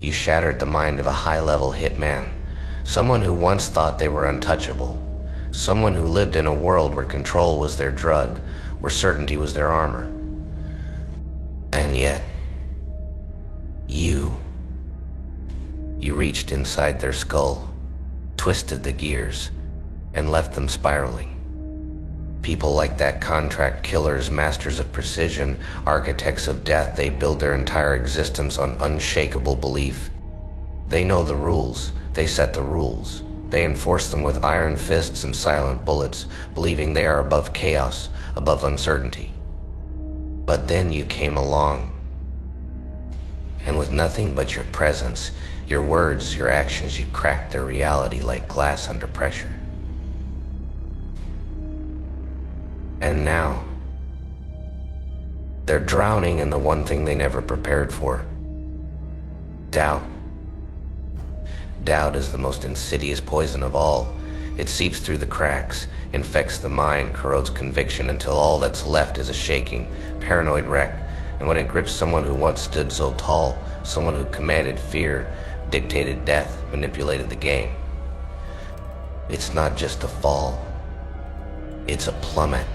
You shattered the mind of a high-level hitman, someone who once thought they were untouchable, someone who lived in a world where control was their drug, where certainty was their armor. And yet, you reached inside their skull, twisted the gears, and left them spiraling. People like that, contract killers, masters of precision, architects of death, they build their entire existence on unshakable belief. They know the rules, they set the rules. They enforce them with iron fists and silent bullets, believing they are above chaos, above uncertainty. But then you came along, and with nothing but your presence, your words, your actions, you cracked their reality like glass under pressure. And now, they're drowning in the one thing they never prepared for: doubt. Doubt is the most insidious poison of all. It seeps through the cracks, infects the mind, corrodes conviction until all that's left is a shaking, paranoid wreck. And when it grips someone who once stood so tall, someone who commanded fear, dictated death, manipulated the game, it's not just a fall, it's a plummet.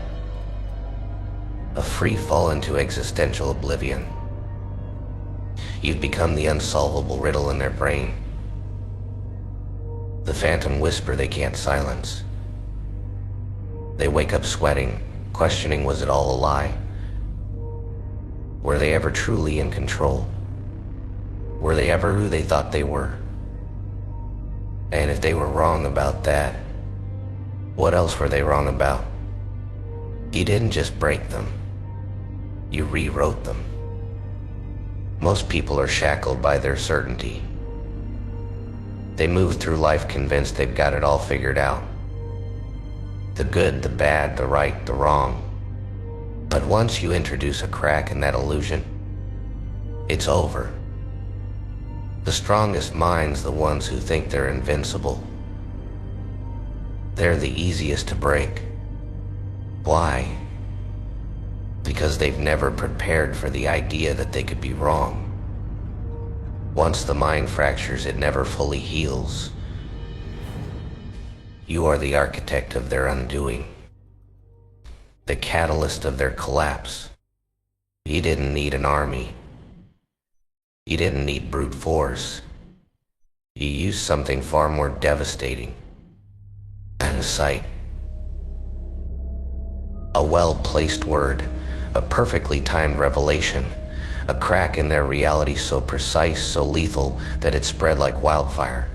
A free fall into existential oblivion. You've become the unsolvable riddle in their brain, the phantom whisper they can't silence. They wake up sweating, questioning, was it all a lie? Were they ever truly in control? Were they ever who they thought they were? And if they were wrong about that, what else were they wrong about? You didn't just break them, you rewrote them. Most people are shackled by their certainty. They move through life convinced they've got it all figured out. The good, the bad, the right, the wrong. But once you introduce a crack in that illusion, it's over. The strongest minds, the ones who think they're invincible, they're the easiest to break. Why? Because they've never prepared for the idea that they could be wrong. Once the mind fractures, it never fully heals. You are the architect of their undoing, the catalyst of their collapse. You didn't need an army. You didn't need brute force. You used something far more devastating than sight. A well-placed word, a perfectly timed revelation, a crack in their reality so precise, so lethal, that it spread like wildfire.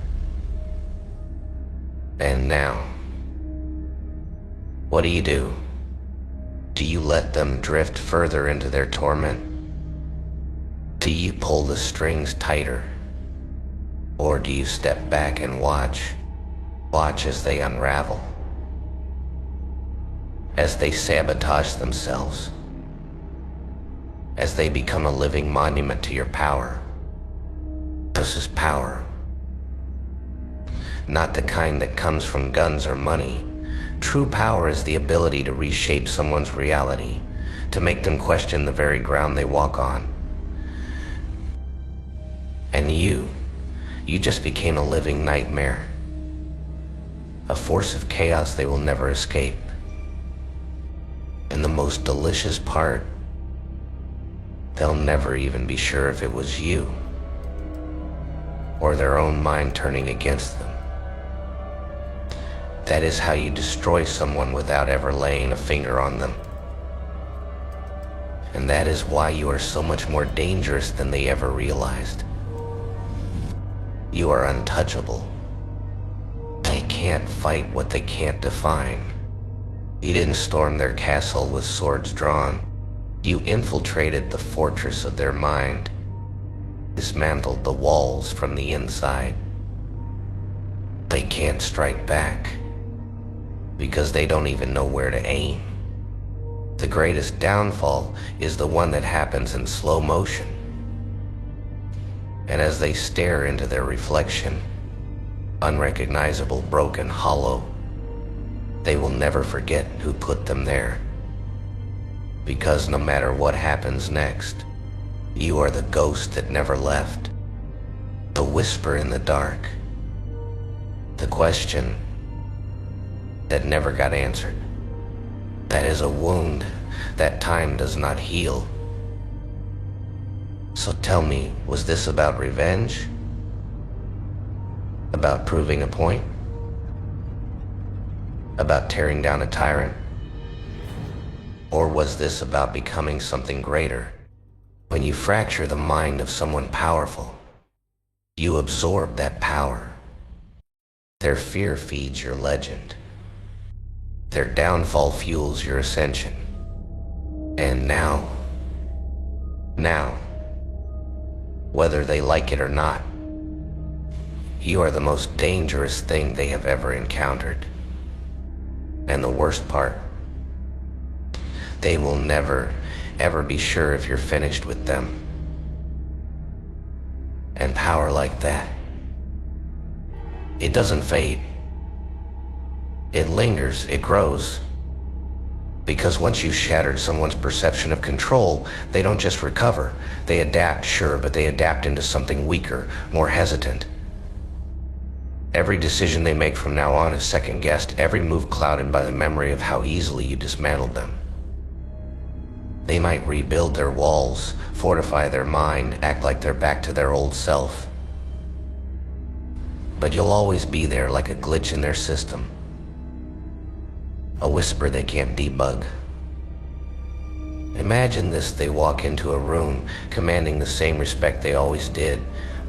And now, what do? Do you let them drift further into their torment? Do you pull the strings tighter? Or do you step back and watch as they unravel? As they sabotage themselves, as they become a living monument to your power. This is power. Not the kind that comes from guns or money. True power is the ability to reshape someone's reality, to make them question the very ground they walk on. And you just became a living nightmare, a force of chaos they will never escape. And the most delicious part, they'll never even be sure if it was you, or their own mind turning against them. That is how you destroy someone without ever laying a finger on them. And that is why you are so much more dangerous than they ever realized. You are untouchable. They can't fight what they can't define. You didn't storm their castle with swords drawn. You infiltrated the fortress of their mind, dismantled the walls from the inside. They can't strike back, because they don't even know where to aim. The greatest downfall is the one that happens in slow motion. And as they stare into their reflection, unrecognizable, broken, hollow, they will never forget who put them there. Because no matter what happens next, you are the ghost that never left. The whisper in the dark. The question that never got answered. That is a wound that time does not heal. So tell me, was this about revenge? About proving a point? About tearing down a tyrant? Or was this about becoming something greater? When you fracture the mind of someone powerful, you absorb that power. Their fear feeds your legend. Their downfall fuels your ascension. And now, whether they like it or not, you are the most dangerous thing they have ever encountered. And the worst part, they will never, ever be sure if you're finished with them. And power like that, it doesn't fade. It lingers, it grows. Because once you've shattered someone's perception of control, they don't just recover. They adapt, sure, but they adapt into something weaker, more hesitant. Every decision they make from now on is second-guessed, every move clouded by the memory of how easily you dismantled them. They might rebuild their walls, fortify their mind, act like they're back to their old self. But you'll always be there like a glitch in their system. A whisper they can't debug. Imagine this: they walk into a room commanding the same respect they always did,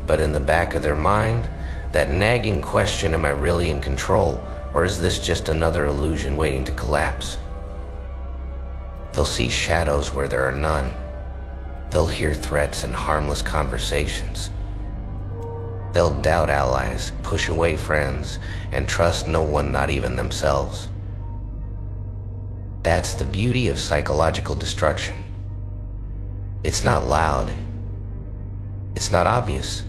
but in the back of their mind, that nagging question, am I really in control, or is this just another illusion waiting to collapse? They'll see shadows where there are none. They'll hear threats and harmless conversations. They'll doubt allies, push away friends, and trust no one, not even themselves. That's the beauty of psychological destruction. It's not loud. It's not obvious.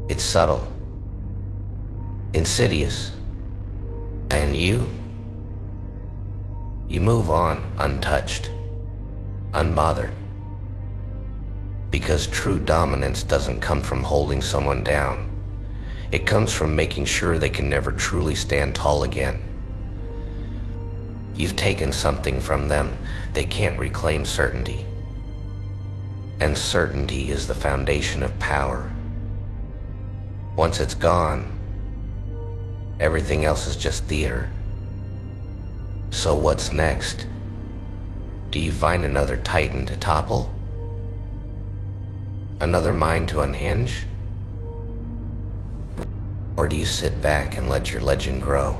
It's subtle, insidious. And you move on untouched, unbothered. Because true dominance doesn't come from holding someone down. It comes from making sure they can never truly stand tall again. You've taken something from them. They can't reclaim certainty. And certainty is the foundation of power. Once it's gone, everything else is just theater. So what's next? Do you find another titan to topple? Another mind to unhinge? Or do you sit back and let your legend grow?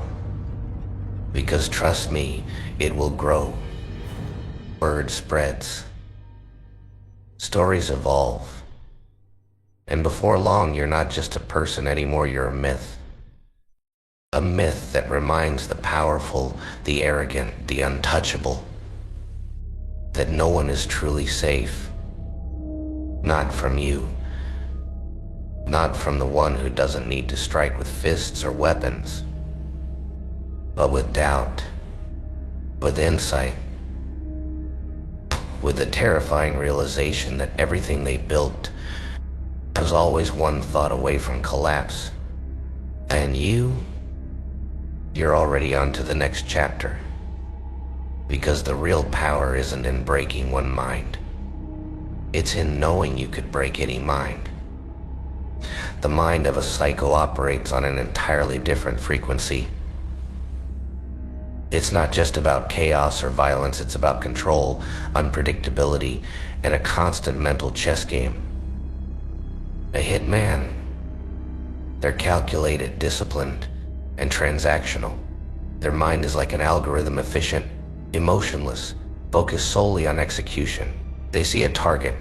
Because trust me, it will grow. Word spreads. Stories evolve. And before long, you're not just a person anymore, you're a myth. A myth that reminds the powerful, the arrogant, the untouchable, that no one is truly safe. Not from you. Not from the one who doesn't need to strike with fists or weapons, but with doubt, with insight, with the terrifying realization that everything they built was always one thought away from collapse. And you're already on to the next chapter. Because the real power isn't in breaking one mind. It's in knowing you could break any mind. The mind of a psycho operates on an entirely different frequency. It's not just about chaos or violence, it's about control, unpredictability, and a constant mental chess game. A hitman, they're calculated, disciplined, and transactional. Their mind is like an algorithm, efficient, emotionless, focused solely on execution. They see a target,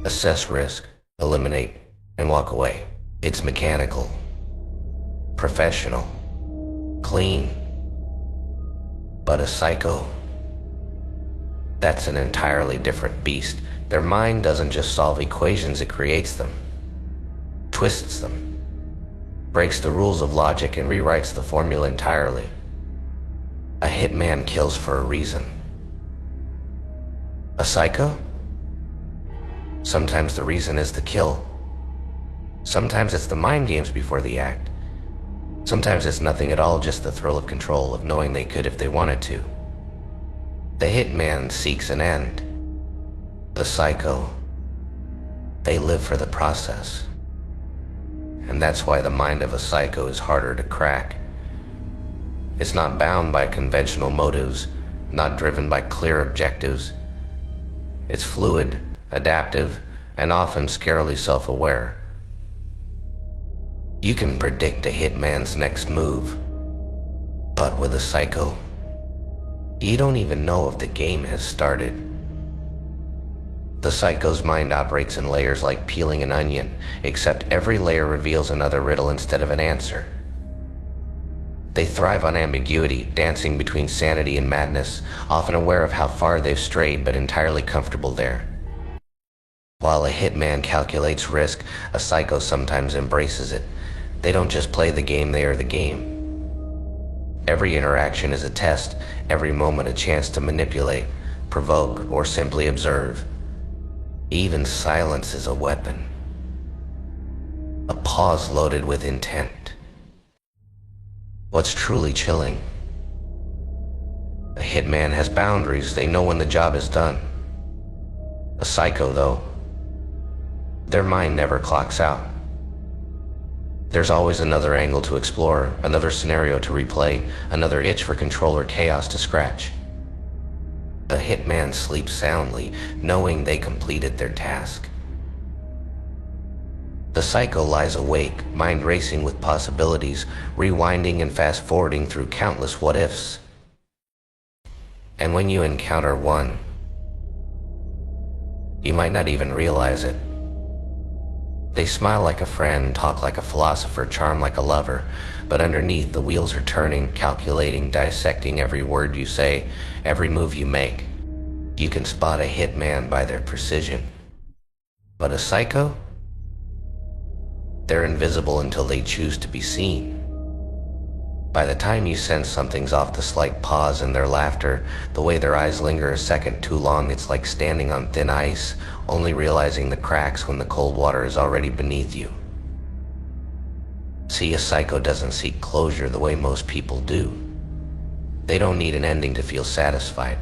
assess risk, eliminate, and walk away. It's mechanical, professional, clean. But a psycho, that's an entirely different beast. Their mind doesn't just solve equations, it creates them, twists them, breaks the rules of logic, and rewrites the formula entirely. A hitman kills for a reason. A psycho? Sometimes the reason is the kill. Sometimes it's the mind games before the act. Sometimes it's nothing at all, just the thrill of control, of knowing they could if they wanted to. The hitman seeks an end. The psycho, they live for the process. And that's why the mind of a psycho is harder to crack. It's not bound by conventional motives, not driven by clear objectives. It's fluid, adaptive, and often scarily self-aware. You can predict a hitman's next move, but with a psycho, you don't even know if the game has started. The psycho's mind operates in layers like peeling an onion, except every layer reveals another riddle instead of an answer. They thrive on ambiguity, dancing between sanity and madness, often aware of how far they've strayed but entirely comfortable there. While a hitman calculates risk, a psycho sometimes embraces it. They don't just play the game, they are the game. Every interaction is a test, every moment a chance to manipulate, provoke, or simply observe. Even silence is a weapon. A pause loaded with intent. What's truly chilling? A hitman has boundaries, they know when the job is done. A psycho, though, their mind never clocks out. There's always another angle to explore, another scenario to replay, another itch for control or chaos to scratch. A hitman sleeps soundly, knowing they completed their task. The psycho lies awake, mind racing with possibilities, rewinding and fast-forwarding through countless what-ifs. And when you encounter one, you might not even realize it. They smile like a friend, talk like a philosopher, charm like a lover, but underneath the wheels are turning, calculating, dissecting every word you say, every move you make. You can spot a hitman by their precision. But a psycho? They're invisible until they choose to be seen. By the time you sense something's off, the slight pause in their laughter, the way their eyes linger a second too long, it's like standing on thin ice, only realizing the cracks when the cold water is already beneath you. See, a psycho doesn't seek closure the way most people do. They don't need an ending to feel satisfied.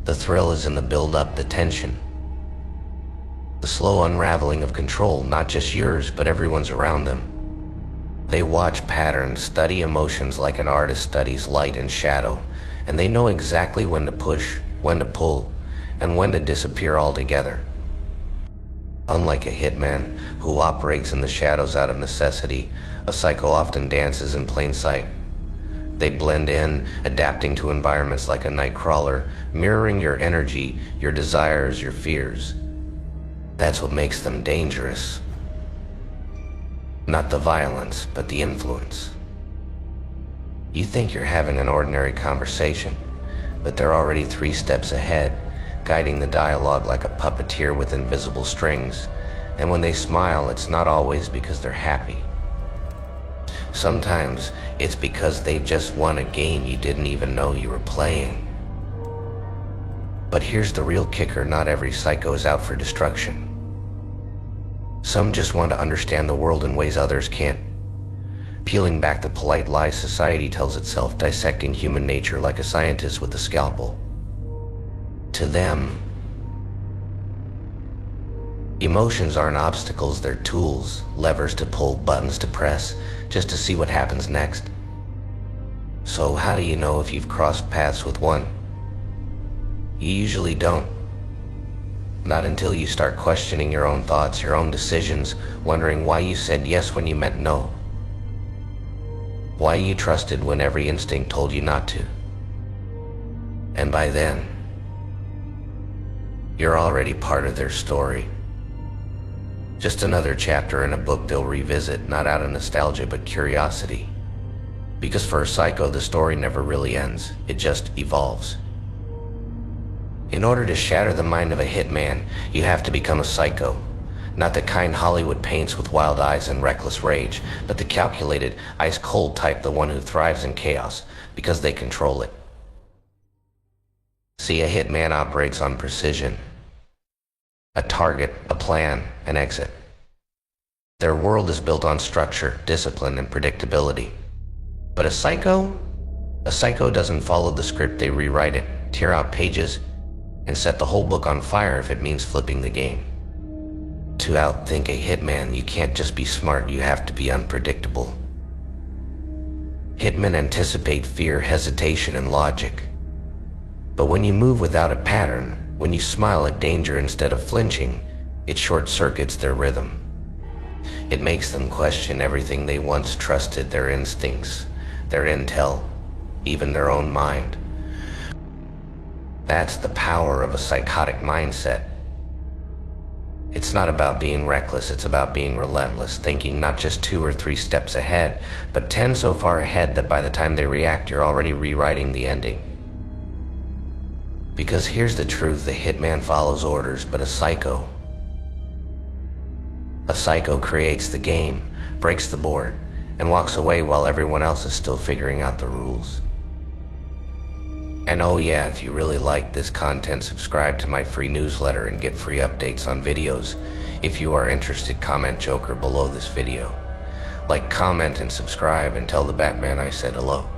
The thrill is in the build-up, the tension. The slow unraveling of control, not just yours, but everyone's around them. They watch patterns, study emotions like an artist studies light and shadow, and they know exactly when to push, when to pull, and when to disappear altogether. Unlike a hitman, who operates in the shadows out of necessity, a psycho often dances in plain sight. They blend in, adapting to environments like a night crawler, mirroring your energy, your desires, your fears. That's what makes them dangerous. Not the violence, but the influence. You think you're having an ordinary conversation, but they're already 3 steps ahead, guiding the dialogue like a puppeteer with invisible strings. And when they smile, it's not always because they're happy. Sometimes it's because they just won a game you didn't even know you were playing. But here's the real kicker, not every psycho is out for destruction. Some just want to understand the world in ways others can't. Peeling back the polite lies society tells itself, dissecting human nature like a scientist with a scalpel. To them, emotions aren't obstacles, they're tools, levers to pull, buttons to press, just to see what happens next. So how do you know if you've crossed paths with one? You usually don't. Not until you start questioning your own thoughts, your own decisions, wondering why you said yes when you meant no. Why you trusted when every instinct told you not to. And by then, you're already part of their story. Just another chapter in a book they'll revisit, not out of nostalgia but curiosity. Because for a psycho, the story never really ends, it just evolves. In order to shatter the mind of a hitman, you have to become a psycho. Not the kind Hollywood paints with wild eyes and reckless rage, but the calculated, ice-cold type, the one who thrives in chaos because they control it. See, a hitman operates on precision. A target, a plan, an exit. Their world is built on structure, discipline, and predictability. But a psycho? A psycho doesn't follow the script. They rewrite it, tear out pages, and set the whole book on fire if it means flipping the game. To outthink a hitman, you can't just be smart, you have to be unpredictable. Hitmen anticipate fear, hesitation, and logic. But when you move without a pattern, when you smile at danger instead of flinching, it short-circuits their rhythm. It makes them question everything they once trusted, their instincts, their intel, even their own mind. That's the power of a psychotic mindset. It's not about being reckless, it's about being relentless, thinking not just 2 or 3 steps ahead, but 10 so far ahead that by the time they react, you're already rewriting the ending. Because here's the truth, the hitman follows orders, but a psycho creates the game, breaks the board, and walks away while everyone else is still figuring out the rules. And oh yeah, if you really like this content, subscribe to my free newsletter and get free updates on videos. If you are interested, comment Joker below this video. Like, comment, and subscribe, and tell the Batman I said hello.